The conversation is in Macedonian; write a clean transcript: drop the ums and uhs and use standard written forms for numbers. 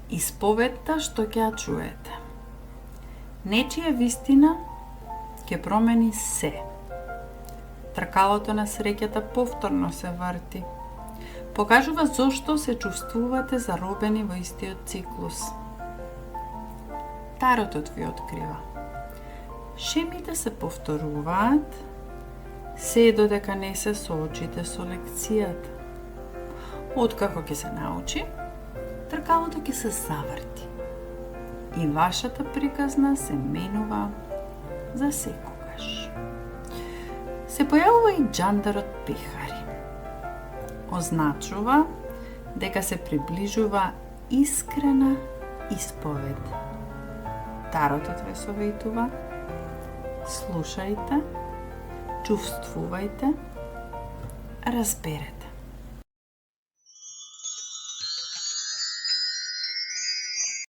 Исповетта што ќе ја чуете. Нечија вистина ќе промени се. Тркалото на среќата повторно се врти. Покажува зошто се чувствувате заробени во истиот циклус. Таротот ви открива. Шемите се повторуваат, се додека не се соочите со лекцијата. Откако ќе се научи, тркалото ќе се заврти. И вашата приказна се менува за секогаш. Се појавува и џандарот пехари. Означува дека се приближува искрена исповед. Таротот ве советува: слушајте, чувствувајте, разберете.